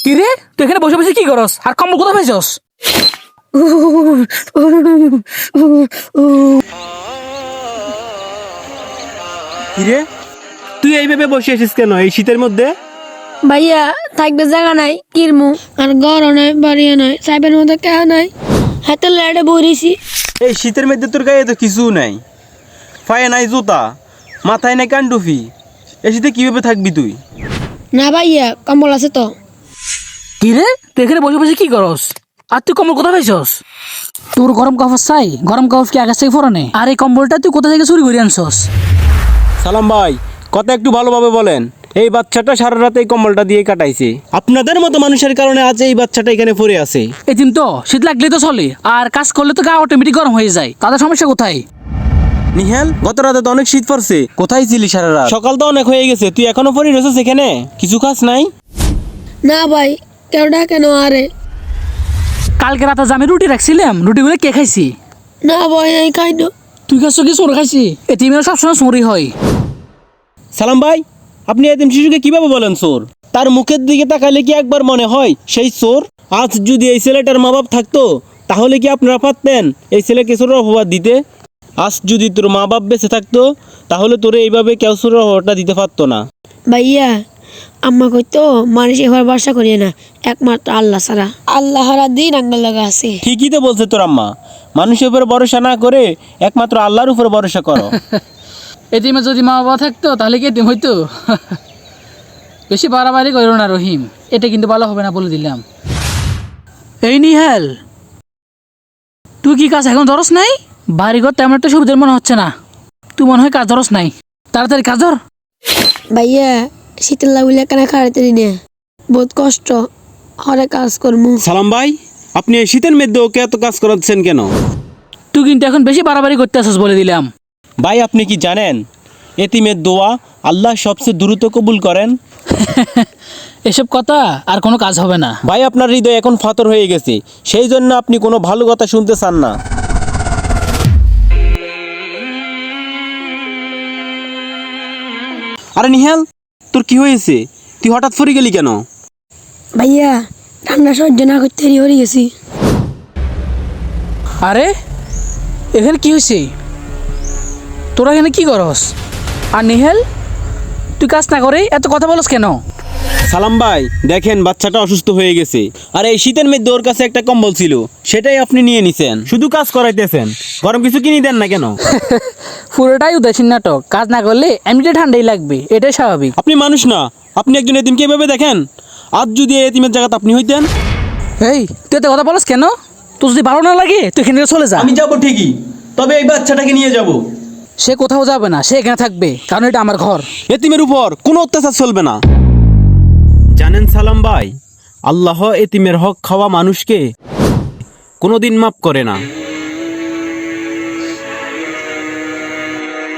কি রে, তুই এখানে বসে বসে কি করস? আর কম্বল কোথায় পাইছস? কিরে, তুই এইভাবে বসে আছিস কেন এই শীতের মধ্যে? ভাইয়া থাকবে জায়গা নাই কিরমু আর ঘরও নাই বাড়িও নাই সাইবের মধ্যে কেউ নাই হাতে লাইটে বইরেছি। এই শীতের মধ্যে তোর গায়ে তো কিছু নাই, পায়ে নাই জুতা, মাথায় নাই কান্ডুফি, এই শীতে কিভাবে থাকবি তুই? না ভাইয়া কম্বল আছে তো। কি রে, তুই এখানে বসে বসে কি করস? আর তুই কম্বল কোথায় পাইছস? তোর গরম কাপড় চাই? গরম কাপড় কি আগে থেকে ফোরানে? আর এই কম্বলটা তুই কোথা থেকে চুরি করে আনছস? সালাম ভাই, কথা একটু ভালোভাবে বলেন। এই বাচ্চাটা সারা রাত এই কম্বলটা দিয়ে কাটাইছে, আপনাদের মতো মানুষের কারণে আজ এই বাচ্চাটা এখানে পড়ে আছে। এদিন তো শীত লাগলে তো চলে, আর কাজ করলে তো গা অটোমেটিক গরম হয়ে যায়। তাদের সমস্যা কোথায়? নিহাল, গত রাতে তো অনেক শীত পড়ছে, কোথায় ছিলি সারা রাত? সকাল তো অনেক হয়ে গেছে, তুই এখনো পড়ে রয়েছিস এখানে, কিছু কাজ নাই? না ভাই কেউ ডাকেন আরে। কালকে রাতে যে আমি রুটি রাখছিলাম, রুটিগুলো কে খাইছি? না ভাই এই খাই না। তুই খাচ্ছ কি চোর খাইছি? এতিমের সবসময় চোরই হয়। সালাম ভাই, আপনি এতিম শিশুকে কিভাবে বলেন চোর? তার মুখের দিকে তাকালে কি একবার মনে হয় সেই চোর? আজ যদি এই ছেলেটার মা বাপ থাকতো, তাহলে কি আপনারা পারতেন এই ছেলেকে চোরের অপবাদ দিতে? আজ যদি তোর মা বাপ বেঁচে থাকতো, তাহলে তোরে এইভাবে কেউ চোরের অপবাদটা দিতে পারতো না। ভাইয়া আম্মা কইতো মানুষ এবার ভরসা করিয়ে না, একমাত্র আল্লাহ ছাড়া। আল্লাহ হারা দিন আঙ্গাল লাগা আছে। ঠিকই তো বলছে তোর আম্মা, মানুষের উপরে ভরসা না করে একমাত্র আল্লাহর উপরে ভরসা করো। এতিমে যদি মা বাবা থাকতো তাহলে কি এতিম হইতো? বেশি বাড়াবাড়ি করো না রহিম, এটা কিন্তু ভালো হবে না বলে দিলাম। এই নিহাল, তুই কি কাজ এখন ধরস নাই? বাড়িঘর তেমন একটা সুবিধার মনে হচ্ছে না, তুই মনে হয় কাজ ধরস নাই। তাড়াতাড়ি কাজ ধর। ভাইয়া শীতের লাগলে কেন খাড়াতে না, বহুত কষ্ট হরে কাজ করমু। সালাম ভাই, আপনি এই শীতের মধ্যে ওকে এত কাজ করাচ্ছেন কেন? তুই কিন্তু এখন বেশি বাড়াবাড়ি করতে আসছিস বলে দিলাম। ভাই আপনি কি জানেন এতিমের দোয়া আল্লাহ সবচেয়ে দ্রুত কবুল করেন? এসব কথা আর কোনো কাজ হবে না। ভাই আপনার হৃদয় এখন ফাতর হয়ে গেছে, সেই জন্য আপনি কোনো ভালো কথা শুনতে চান না। আরে নিহাল, তোর কি হয়েছে? তুই হঠাৎ ফুরে গেলি কেন? ভাইয়া ঠান্ডা সহ্য না করতে হরে গেছি। আরে এখানে কি হয়েছে? তোরা এখানে কি করস? আর নিহাল, তুই কাজ না করে এত কথা বলস কেন? সালাম ভাই, দেখেন বাচ্চাটা অসুস্থ হয়ে গেছে, আর এই শীতের মধ্যে ওর কাছে একটা কম্বল ছিল, সেটাই আপনি নিয়ে নিছেন, শুধু কাজ করাইতেছেন, গরম কিছু কিনে দেন না কেন? পুরোটাই উদাসীন নাটক। কাজ না করলে এমনিতে ঠান্ডাই লাগবে, এটাই স্বাভাবিক। আপনি মানুষ না, আপনি একজন এতিমকে এভাবে দেখেন? আজ যদি এই এতিমের জায়গাতে আপনি হইতেন? এই তুই এত কথা বলস কেন? তোর যদি ভালো না লাগে তুই এখান থেকে চলে যা। আমি যাবো ঠিকই, তবে এই বাচ্চাটাকে নিয়ে যাব। সে কোথাও যাবে না, সে এখানে থাকবে, কারণ এটা আমার ঘর। এতিমের উপর কোনো অত্যাচার চলবে না। জানেন সালাম ভাই, আল্লাহ এতিমের হক খাওয়া মানুষকে কোনোদিন মাফ করে না।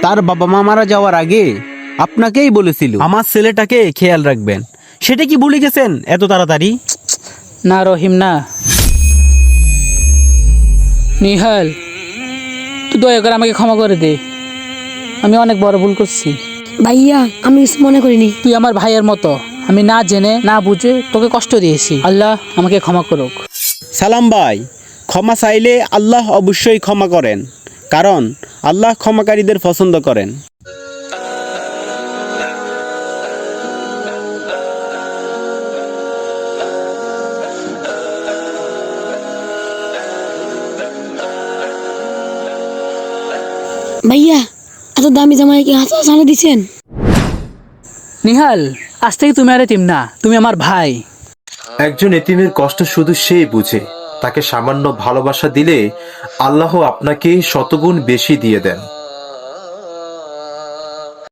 তার বাবা মা মারা যাওয়ার আগে আপনাকেই বলেছিল আমার ছেলেটাকে খেয়াল রাখবেন, সেটা কি ভুলে গেছেন এত তাড়াতাড়ি? না রহিম না। নিহাল, তুই দয়া করে আমাকে ক্ষমা করে দে, আমি অনেক বড় ভুল করছি। ভাইয়া আমি কিছু মনে করিনি। তুই আমার ভাইয়ের মতো, আমি না জেনে না বুঝে তোকে কষ্ট দিয়েছি। আল্লাহ আমাকে ক্ষমা করুক। সালাম ভাই, ক্ষমা চাইলে আল্লাহ অবশ্যই ক্ষমা করেন, কারণ আল্লাহ ক্ষমাকারীদের পছন্দ করেন। ভাইয়া এত দামি জামাই কি হাতে সামনে দিচ্ছেন? নিহাল, আজ থেকে তুমি আর এতিম না, তুমি আমার ভাই। একজন এতিমের কষ্ট শুধু সেই বুঝে, তাকে সামান্য ভালোবাসা দিলে আল্লাহ আপনাকে শতগুণ বেশি দিয়ে দেন।